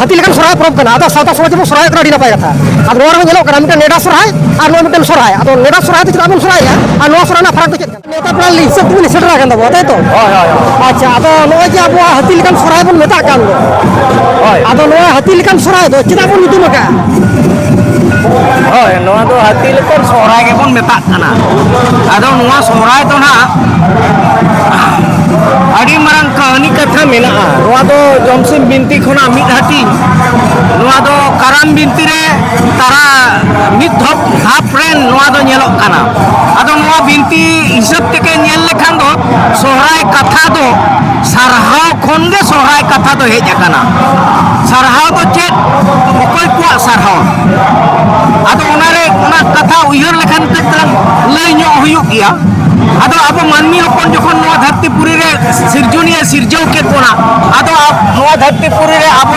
हाथी लेकिन सोराय परब करना आदो सावता समाज में सोराय करना डिना पाए कथा आदो नोरा में जेलो करना मिटन नेडा सोराय और नो मिटन सोराय आदो नेडा सोराय तो चेदा बन सोराय और नो सोराय ना फरक तो चेद नेता प्लान ली हिसाब तुम सेटर आगन दबो ताई तो अच्छा आदो नो जे अब हाथी लेकिन सोराय बन मेता कान आदो नो हाथी लेकिन सोराय दो चेदा बन नुतुम का हाथी लेकिन सोराय के बन मेता काना आदो नुआ सोराय तो ना अड़ी मरंग कहानी कथा मेना नुआ दो जमसिम बिनती खना मिद हाटी नुआ दो कराम बिनती रे तारा मिद धप धाप रेन नुआ दो नेलो काना आदो नुआ बिनती हिसाब तेके नेल लेखान दो सोहराय कथा दो सारहाव खन गे सोहराय कथा दो हेज आकाना सारहाव दो चेत अकय कुआ सारहाव आदो ओनारे ओना कथा उयहर लेखान तेतन लय ᱧᱚᱜ हुयुग गिया आदो अब मानमी हपन जखन नोआ धरतीपुरी रे सिरजनिया सिरजव के कोना आदो अब नोआ धरतीपुरी रे अब